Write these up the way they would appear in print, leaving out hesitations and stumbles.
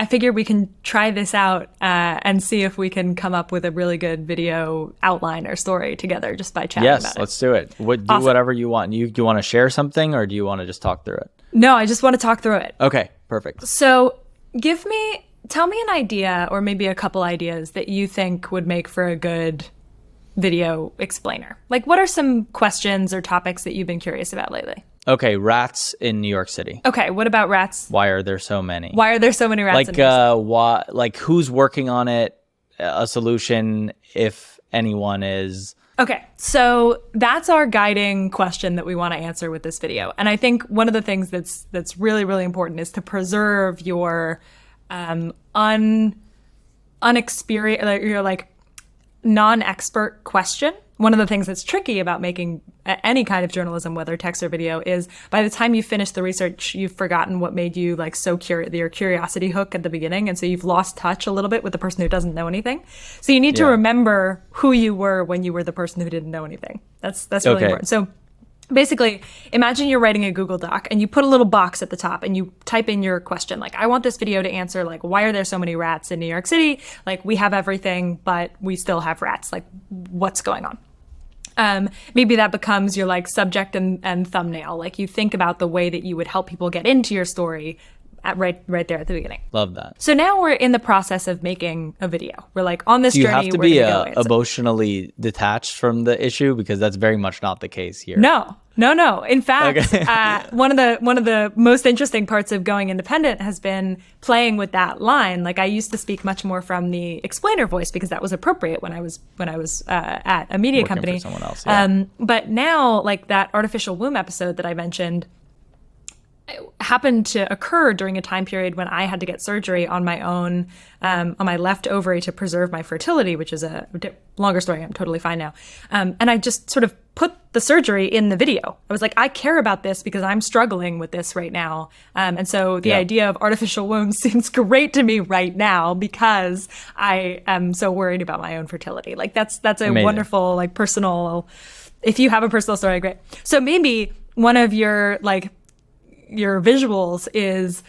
figure we can try this out and see if we can come up with a really good video outline or story together just by chatting about it. Yes, let's do it. Do whatever you want. Do you want to share something or do you want to just talk through it? No, I just want to talk through it. Okay, perfect. So tell me an idea or maybe a couple ideas that you think would make for a good video explainer. Like, what are some questions or topics that you've been curious about lately? Okay, rats in New York City. Okay, what about rats? Why are there so many? Why are there so many rats in New York City? Like who's working on it? A solution, if anyone is. Okay, so that's our guiding question that we want to answer with this video. And I think one of the things that's really, really important is to preserve your unexperienced, your like non-expert question. One of the things that's tricky about making any kind of journalism, whether text or video, is by the time you finish the research, you've forgotten what made you like so curious, your curiosity hook at the beginning. And so you've lost touch a little bit with the person who doesn't know anything. So you need to remember who you were when you were the person who didn't know anything. That's really important. So basically, imagine you're writing a Google Doc and you put a little box at the top and you type in your question. Like, I want this video to answer, like, why are there so many rats in New York City? Like, we have everything, but we still have rats. Like, what's going on? Maybe that becomes your like subject and thumbnail. Like you think about the way that you would help people get into your story right there at the beginning. Love that. So now we're in the process of making a video. We're like on this journey. Do you have to be emotionally detached from the issue? Because that's very much not the case here. No. In fact, one of the most interesting parts of going independent has been playing with that line. Like I used to speak much more from the explainer voice because that was appropriate when I was at a media Working company. For someone else, yeah. But now, like that artificial womb episode that I mentioned happened to occur during a time period when I had to get surgery on my own, on my left ovary to preserve my fertility, which is a longer story. I'm totally fine now. And I just sort of put the surgery in the video. I was like, I care about this because I'm struggling with this right now. And so the idea of artificial wombs seems great to me right now because I am so worried about my own fertility. Like that's a Amazing. Wonderful, like personal, if you have a personal story, great. So maybe one of your visuals is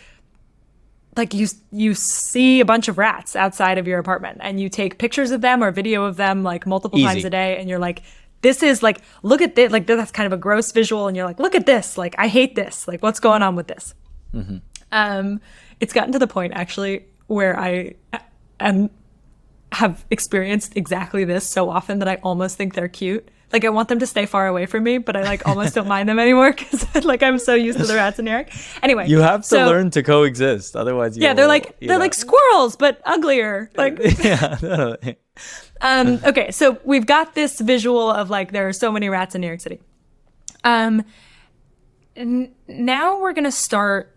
like you see a bunch of rats outside of your apartment and you take pictures of them or video of them like multiple times a day. And you're like, this is like, look at this, like that's kind of a gross visual. And you're like, look at this. Like, I hate this. Like, what's going on with this? Mm-hmm. It's gotten to the point actually where I have experienced exactly this so often that I almost think they're cute. Like I want them to stay far away from me, but I like almost don't mind them anymore because like I'm so used to the rats in New York. Anyway, you have to learn to coexist, otherwise. They're like squirrels, but uglier. Like totally. Okay, so we've got this visual of like there are so many rats in New York City. And now we're gonna start.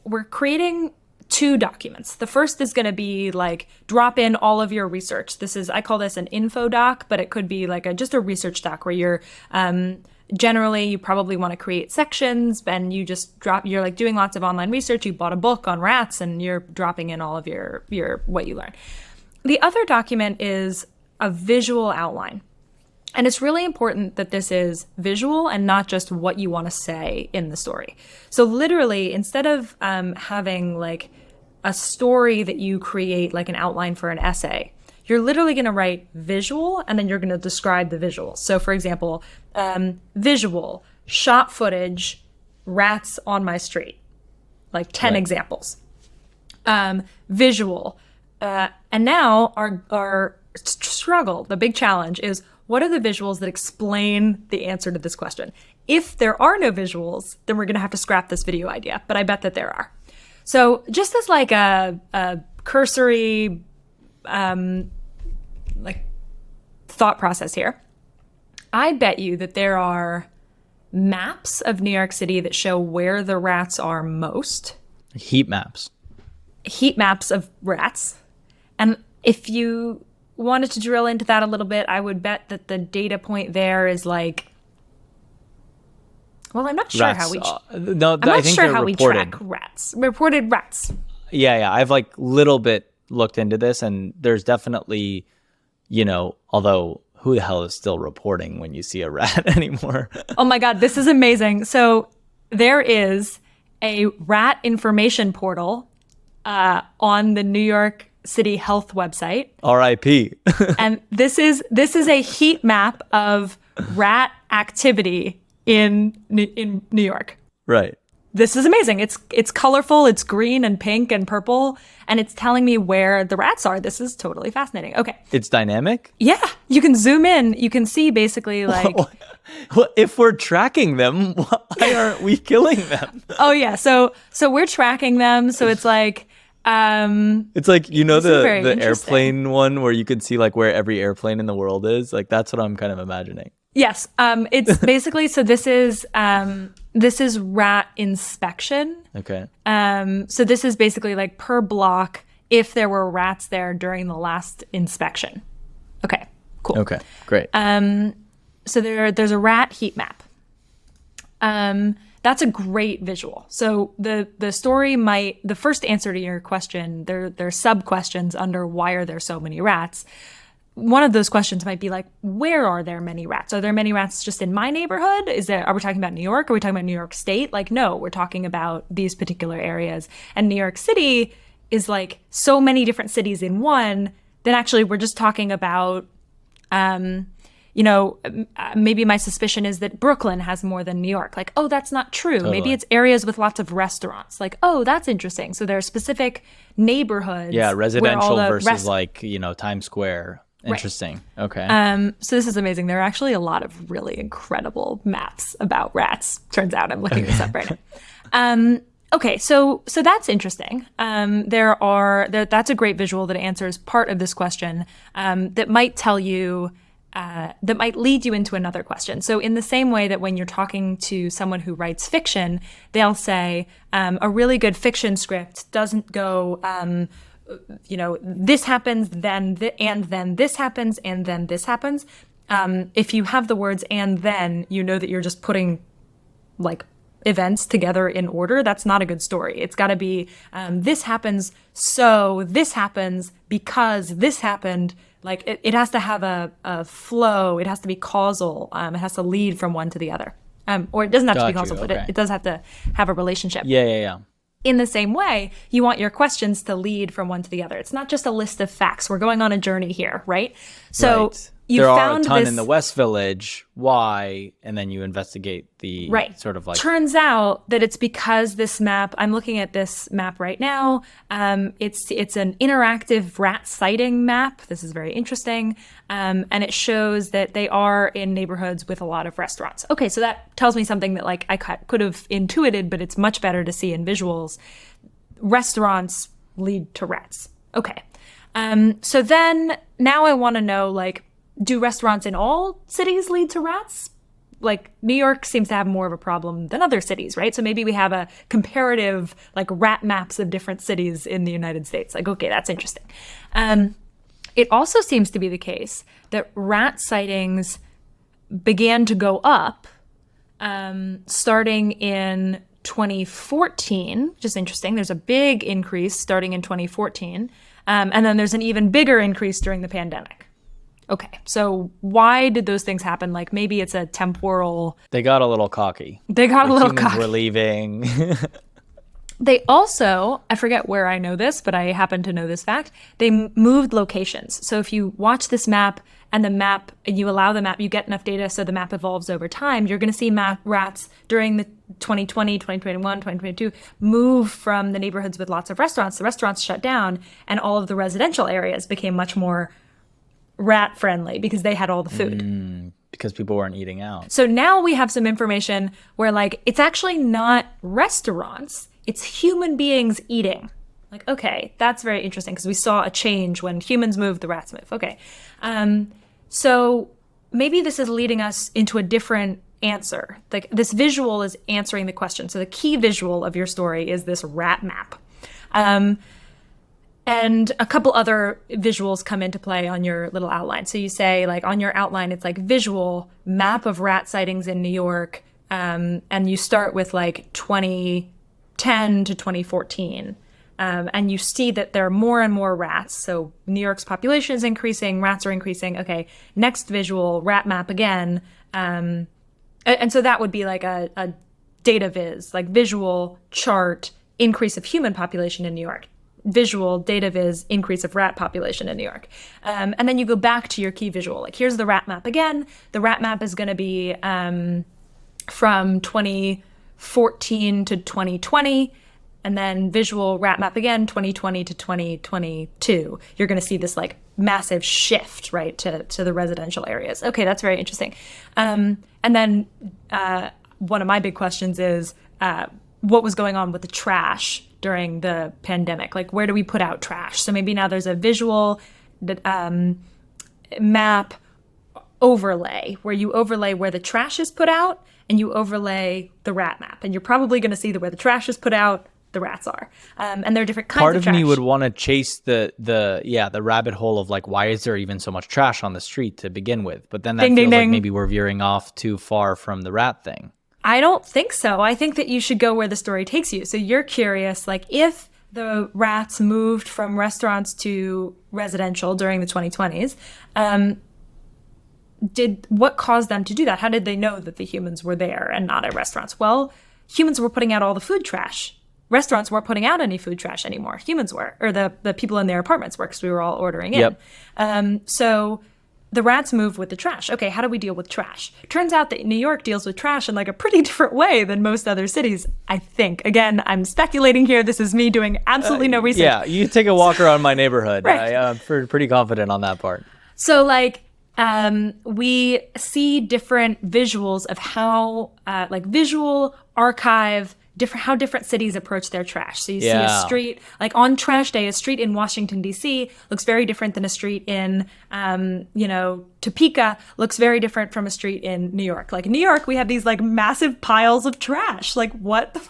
We're creating 2 documents. The first is going to be like drop in all of your research. I call this an info doc, but it could be like just a research doc where you're generally you probably want to create sections and you just you're like doing lots of online research. You bought a book on rats and you're dropping in all of your what you learn. The other document is a visual outline. And it's really important that this is visual and not just what you want to say in the story. So literally, instead of having like a story that you create like an outline for an essay, you're literally going to write visual and then you're going to describe the visual. So for example, visual, shot footage, rats on my street, like 10 examples. Visual. And now our struggle, the big challenge is, what are the visuals that explain the answer to this question? If there are no visuals, then we're going to have to scrap this video idea, but I bet that there are. So just as like a cursory like thought process here, I bet you that there are maps of New York City that show where the rats are most. Heat maps of rats. And if you wanted to drill into that a little bit, I would bet that the data point there is like, well, I'm not sure rats, how we. I'm not sure how we track rats. Reported rats. Yeah. I've like little bit looked into this, and there's definitely, although who the hell is still reporting when you see a rat anymore? Oh my God, this is amazing. So there is a rat information portal on the New York City Health website. R.I.P. And this is a heat map of rat activity in New York. Right. This is amazing. It's colorful, it's green and pink and purple, and it's telling me where the rats are. This is totally fascinating. Okay. It's dynamic? Yeah, you can zoom in. You can see basically like Well, if we're tracking them, why aren't we killing them? Oh yeah, so we're tracking them. So it's like it's like, you know, this is very the interesting. airplane one where you can see like where every airplane in the world is. Like that's what I'm kind of imagining. Yes, it's basically so this is rat inspection. Okay. So this is basically like per block if there were rats there during the last inspection. Okay, cool. Okay, great. So there's a rat heat map. That's a great visual. So the story the first answer to your question, there are sub questions under why are there so many rats. One of those questions might be like, where are there many rats? Are there many rats just in my neighborhood? Are we talking about New York? Are we talking about New York State? Like, no, we're talking about these particular areas. And New York City is like so many different cities in one, then actually we're just talking about, maybe my suspicion is that Brooklyn has more than New York. Like, oh, that's not true. Totally. Maybe it's areas with lots of restaurants. Like, oh, that's interesting. So there are specific neighborhoods. Yeah, residential versus like Times Square. Interesting. Right. Okay. So this is amazing. There are actually a lot of really incredible maps about rats. Turns out I'm looking this up right now. Okay, so that's interesting. That's a great visual that answers part of this question that might tell you, that might lead you into another question. So in the same way that when you're talking to someone who writes fiction, they'll say a really good fiction script doesn't go, this happens, then this happens, and then this happens. If you have the words and then, you know that you're just putting like events together in order. That's not a good story. It's got to be this happens, so this happens because this happened. Like it has to have a flow. It has to be causal. It has to lead from one to the other. Or it doesn't have to be causal, but it does have to have a relationship. Yeah. In the same way, you want your questions to lead from one to the other. It's not just a list of facts. We're going on a journey here, right? So right. You there found are a ton this, in the West Village. Why? And then you investigate the sort of like. Turns out that it's because this map. I'm looking at this map right now. It's an interactive rat sighting map. This is very interesting, and it shows that they are in neighborhoods with a lot of restaurants. Okay, so that tells me something that like I could have intuited, but it's much better to see in visuals. Restaurants lead to rats. Okay, so then now I want to know like. Do restaurants in all cities lead to rats? Like New York seems to have more of a problem than other cities, right? So maybe we have a comparative like rat maps of different cities in the United States. Like, okay, that's interesting. It also seems to be the case that rat sightings began to go up starting in 2014, which is interesting. There's a big increase starting in 2014. And then there's an even bigger increase during the pandemic. Okay, so why did those things happen? Like maybe it's a temporal. They got a little cocky. Humans were leaving. They also, I forget where I know this, but I happen to know this fact. They moved locations. So if you watch this map and you allow the map, you get enough data so the map evolves over time, you're going to see rats during the 2020, 2021, 2022 move from the neighborhoods with lots of restaurants. The restaurants shut down and all of the residential areas became much more rat friendly because they had all the food. Because people weren't eating out. So now we have some information where like it's actually not restaurants, it's human beings eating. Like, okay, that's very interesting because we saw a change when humans move, the rats move. Okay. So maybe this is leading us into a different answer. Like this visual is answering the question. So the key visual of your story is this rat map. And a couple other visuals come into play on your little outline. So you say, like, on your outline, it's like visual map of rat sightings in New York. And you start with like 2010 to 2014. And you see that there are more and more rats. So New York's population is increasing, rats are increasing. Okay, next visual, rat map again. And so that would be like a data viz, like visual chart, increase of human population in New York. visual data viz increase of rat population in New York. And then you go back to your key visual. Like here's the rat map again. The rat map is going to be from 2014 to 2020. And then visual rat map again, 2020 to 2022. You're going to see this like massive shift, right, to the residential areas. Okay, that's very interesting. And then one of my big questions is what was going on with the trash during the pandemic? Like, where do we put out trash? So maybe now there's a visual map overlay where you overlay where the trash is put out and you overlay the rat map. And you're probably going to see that where the trash is put out, the rats are. And there are different kinds of trash. Part of me would want to chase the rabbit hole of like, why is there even so much trash on the street to begin with? But then that feels like maybe we're veering off too far from the rat thing. I don't think so. I think that you should go where the story takes you. So you're curious, like if the rats moved from restaurants to residential during the 2020s, what caused them to do that? How did they know that the humans were there and not at restaurants? Well, humans were putting out all the food trash. Restaurants weren't putting out any food trash anymore. Humans were, or the people in their apartments were, because we were all ordering in. Yep. So the rats move with the trash. Okay, how do we deal with trash? Turns out that New York deals with trash in like a pretty different way than most other cities, I think. Again, I'm speculating here. This is me doing absolutely no research. Yeah, you take a walk around my neighborhood. Right. I'm pretty confident on that part. So like we see different visuals of how like visual archive how different cities approach their trash. So you see a street, like on trash day, a street in Washington, D.C. looks very different than a street in, Topeka looks very different from a street in New York. Like in New York, we have these like massive piles of trash. Like what the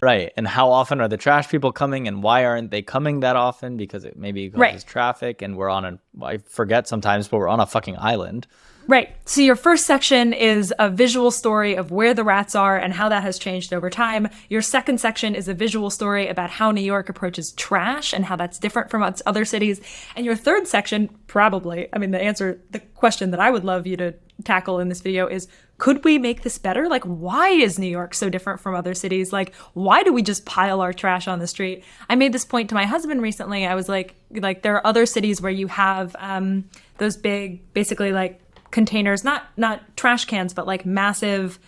Right. And how often are the trash people coming and why aren't they coming that often? Because it maybe causes traffic and I forget sometimes, but we're on a fucking island. Right. So your first section is a visual story of where the rats are and how that has changed over time. Your second section is a visual story about how New York approaches trash and how that's different from other cities. And your third section, the question that I would love you to tackle in this video is, could we make this better? Like, why is New York so different from other cities? Like, why do we just pile our trash on the street? I made this point to my husband recently. I was like there are other cities where you have those big, basically like containers, not trash cans, but like massive,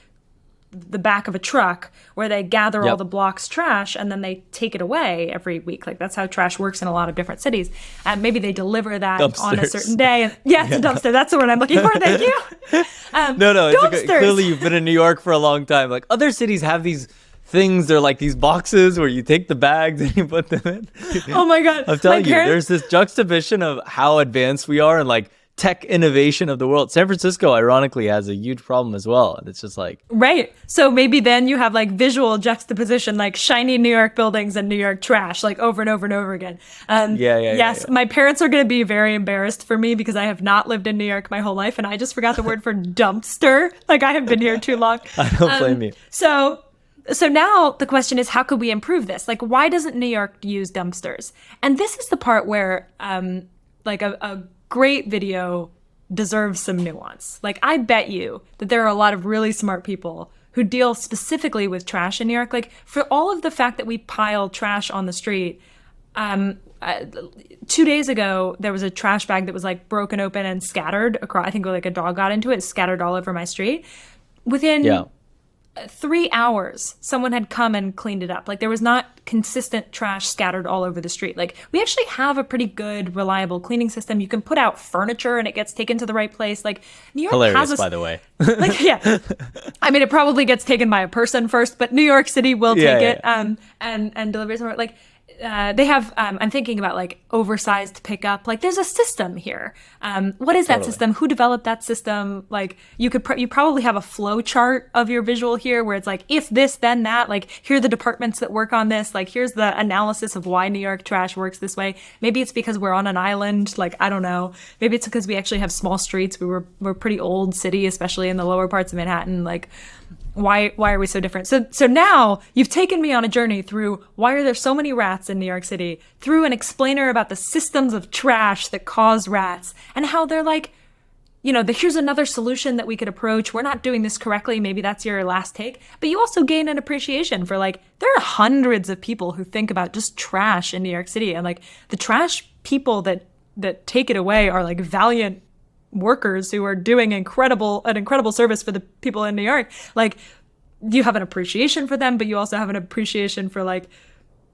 the back of a truck where they gather all the block's trash and then they take it away every week. Like that's how trash works in a lot of different cities. Maybe they deliver that on a certain day. And, it's a dumpster. That's the word I'm looking for. Thank you. No, it's clearly you've been in New York for a long time. Like other cities have these things, they're like these boxes where you take the bags and you put them in. Oh my God. I'm telling you, there's this juxtaposition of how advanced we are and like tech innovation of the world. San Francisco, ironically, has a huge problem as well. And it's just like... Right. So maybe then you have like visual juxtaposition, like shiny New York buildings and New York trash, like over and over and over again. Yes, my parents are going to be very embarrassed for me because I have not lived in New York my whole life. And I just forgot the word for dumpster. Like I have been here too long. I don't blame you. So now the question is, how could we improve this? Like, why doesn't New York use dumpsters? And this is the part where like a great video deserves some nuance. Like, I bet you that there are a lot of really smart people who deal specifically with trash in New York. Like, for all of the fact that we pile trash on the street, 2 days ago, there was a trash bag that was like broken open and scattered across. I think like a dog got into it, scattered all over my street. Within 3 hours, someone had come and cleaned it up. Like there was not consistent trash scattered all over the street. Like we actually have a pretty good, reliable cleaning system. You can put out furniture and it gets taken to the right place. Like New York Hilarious, has by the way. Like, yeah. I mean, it probably gets taken by a person first, but New York City will take it and deliver it somewhere. Like they have, I'm thinking about like oversized pickup. Like there's a system here. What is that system? Who developed that system? Like you probably have a flow chart of your visual here where it's like, if this, then that, like here are the departments that work on this. Like here's the analysis of why New York trash works this way. Maybe it's because we're on an island. Like, I don't know. Maybe it's because we actually have small streets. We're a pretty old city, especially in the lower parts of Manhattan. Like, why are we so different? So now you've taken me on a journey through why are there so many rats in New York City, through an explainer about the systems of trash that cause rats and how they're like, here's another solution that we could approach. We're not doing this correctly. Maybe that's your last take. But you also gain an appreciation for like, there are hundreds of people who think about just trash in New York City. And like the trash people that take it away are like valiant workers who are doing an incredible service for the people in New York. Like you have an appreciation for them, but you also have an appreciation for like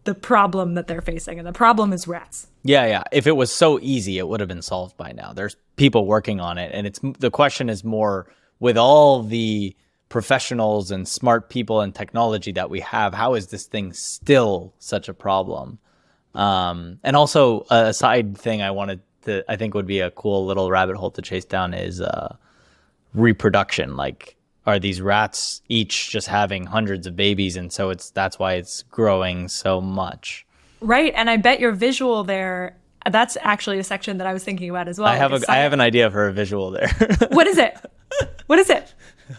the problem that they're facing. And the problem is rats. Yeah. If it was so easy, it would have been solved by now. There's people working on it. And the question is more, with all the professionals and smart people and technology that we have, how is this thing still such a problem? And also a side thing I think would be a cool little rabbit hole to chase down is reproduction. Like, are these rats each just having hundreds of babies, and so that's why it's growing so much? Right, and I bet your visual there, that's actually a section that I was thinking about as well. I have an idea for a visual there. What is it? What is it?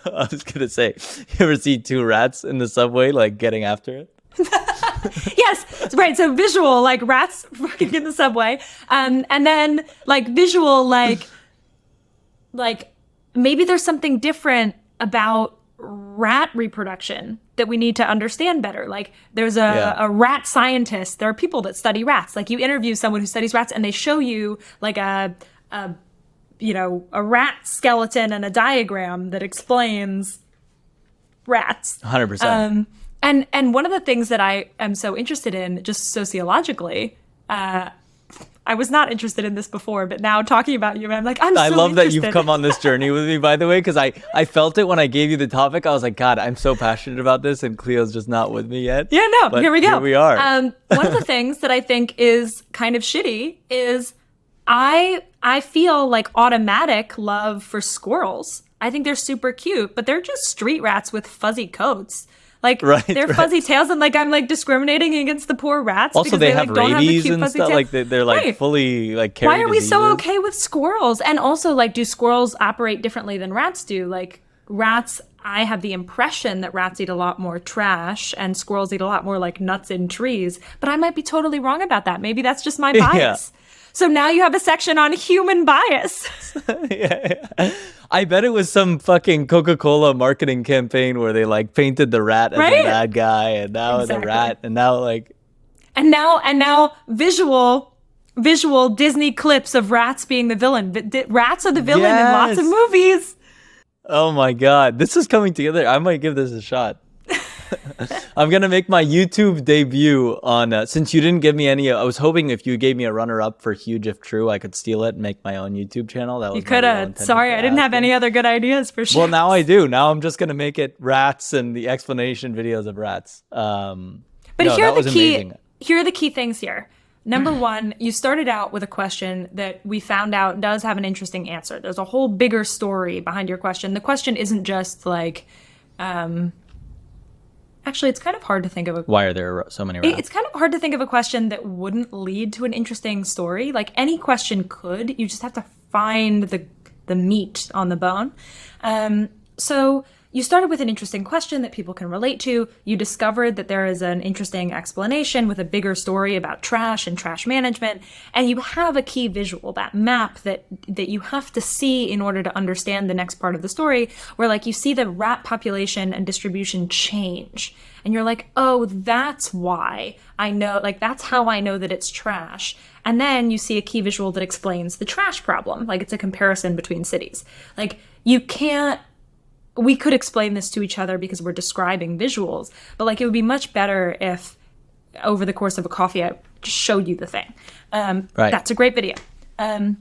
I was gonna say, you ever see two rats in the subway like getting after it? Yes, right. So visual, like rats fucking in the subway, and then like visual, like maybe there's something different about rat reproduction that we need to understand better. Like there's a rat scientist. There are people that study rats. Like you interview someone who studies rats, and they show you like a rat skeleton and a diagram that explains rats. 100%. And one of the things that I am so interested in, just sociologically, I was not interested in this before, but now talking about you, I'm like, I love that you've come on this journey with me, by the way, because I felt it when I gave you the topic. I was like, God, I'm so passionate about this, and Cleo's just not with me yet. Yeah, no, but here we go. Here we are. One of the things that I think is kind of shitty is I feel like automatic love for squirrels. I think they're super cute, but they're just street rats with fuzzy coats. Like they're fuzzy tails, and like I'm like discriminating against the poor rats. Also, because they like, have don't rabies have and stuff. Like they're like fully like carry Why are we diseases. so okay with squirrels? And also, like, do squirrels operate differently than rats do? Like rats, I have the impression that rats eat a lot more trash, and squirrels eat a lot more like nuts in trees. But I might be totally wrong about that. Maybe that's just my bias. Yeah. So now you have a section on human bias. Yeah. I bet it was some fucking Coca-Cola marketing campaign where they like painted the rat as a bad guy, and now the rat, and now like, and now visual Disney clips of rats being the villain. Rats are the villain in lots of movies. Oh my God, this is coming together. I might give this a shot. I'm gonna make my YouTube debut on. Since you didn't give me any, I was hoping if you gave me a runner-up for Huge If True, I could steal it and make my own YouTube channel. That was you could have. Sorry, I didn't have any other good ideas for sure. Well, now I do. Now I'm just gonna make it rats and the explanation videos of rats. But here are the key things here. Number one, you started out with a question that we found out does have an interesting answer. There's a whole bigger story behind your question. The question isn't just like. Actually, it's kind of hard to think of why are there so many rats? It's kind of hard to think of a question that wouldn't lead to an interesting story. Like any question could, you just have to find the meat on the bone. So you started with an interesting question that people can relate to. You discovered that there is an interesting explanation with a bigger story about trash and trash management. And you have a key visual, that map that you have to see in order to understand the next part of the story, where like you see the rat population and distribution change. And you're like, oh, that's why I know, like that's how I know that it's trash. And then you see a key visual that explains the trash problem. Like it's a comparison between cities. Like we could explain this to each other because we're describing visuals, but like it would be much better if over the course of a coffee, I just showed you the thing. Right. That's a great video. And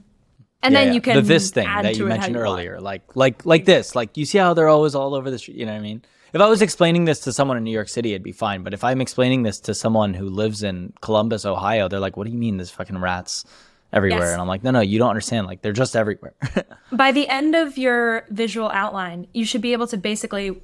then you can this thing that you mentioned earlier, like this, like you see how they're always all over the street. You know what I mean? If I was explaining this to someone in New York City, it'd be fine. But if I'm explaining this to someone who lives in Columbus, Ohio, they're like, what do you mean there's fucking rats everywhere? Yes. And I'm like, no, you don't understand. Like, they're just everywhere. By the end of your visual outline, you should be able to basically,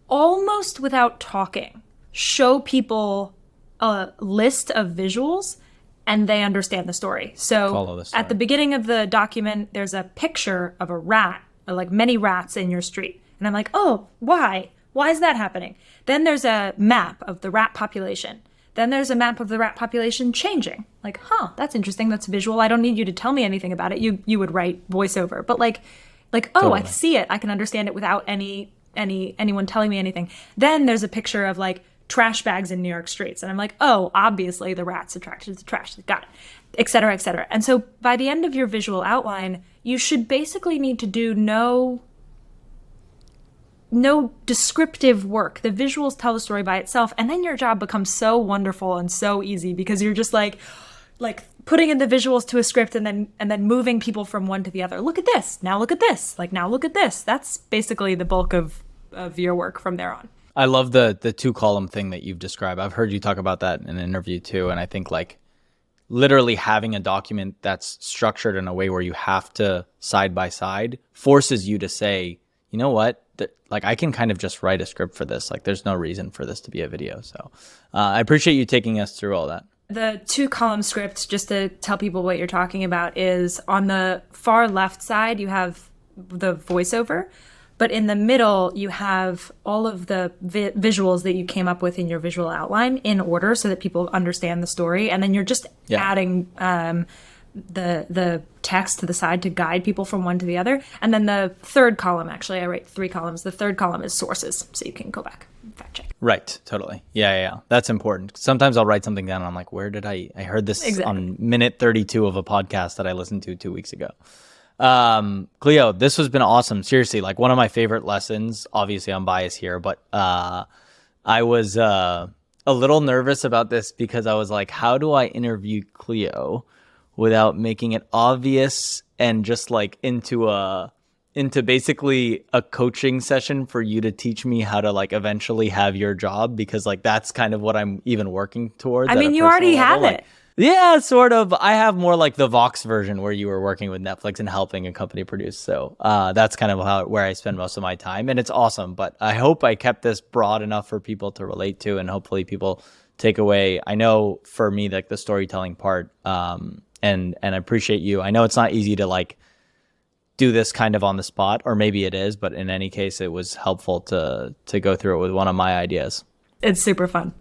almost without talking, show people a list of visuals and they understand the story. So at the beginning of the document, there's a picture of a rat, or like many rats in your street. And I'm like, oh, why? Why is that happening? Then there's a map of the rat population. Then there's a map of the rat population changing. Like, that's interesting. That's visual. I don't need you to tell me anything about it. You would write voiceover. But like, Like, oh, I Totally. see it. I can understand it without anyone telling me anything. Then there's a picture of like trash bags in New York streets. And I'm like, oh, obviously the rat's attracted to trash. Got it. Et cetera, et cetera. And so by the end of your visual outline, you should basically need to do no descriptive work. The visuals tell the story by itself. And then your job becomes so wonderful and so easy because you're just like putting in the visuals to a script and then moving people from one to the other. Look at this. Now look at this. Like, now look at this. That's basically the bulk of your work from there on. I love the 2-column thing that you've described. I've heard you talk about that in an interview too. And I think like literally having a document that's structured in a way where you have to side by side forces you to say, you know what, like I can kind of just write a script for this. Like there's no reason for this to be a video. So I appreciate you taking us through all that. The 2-column script, just to tell people what you're talking about, is on the far left side, you have the voiceover, but in the middle, you have all of the visuals that you came up with in your visual outline in order so that people understand the story. And then you're just adding the text to the side to guide people from one to the other. And then the 3rd column, actually, I write 3 columns. The 3rd column is sources, so you can go back and fact check. Right. Totally. Yeah. That's important. Sometimes I'll write something down and I'm like, where did I heard this on minute 32 of a podcast that I listened to 2 weeks ago. Cleo, this has been awesome. Seriously, like one of my favorite lessons. Obviously I'm biased here, but I was a little nervous about this because I was like, how do I interview Cleo without making it obvious and just like into basically a coaching session for you to teach me how to like eventually have your job, because like that's kind of what I'm even working towards. I mean, you already have it. Like, yeah, sort of. I have more like the Vox version where you were working with Netflix and helping a company produce. So that's kind of where I spend most of my time, and it's awesome. But I hope I kept this broad enough for people to relate to, and hopefully people take away. I know for me, like the storytelling part, and I appreciate you. I know it's not easy to like do this kind of on the spot, or maybe it is, but in any case, it was helpful to go through it with one of my ideas. It's super fun.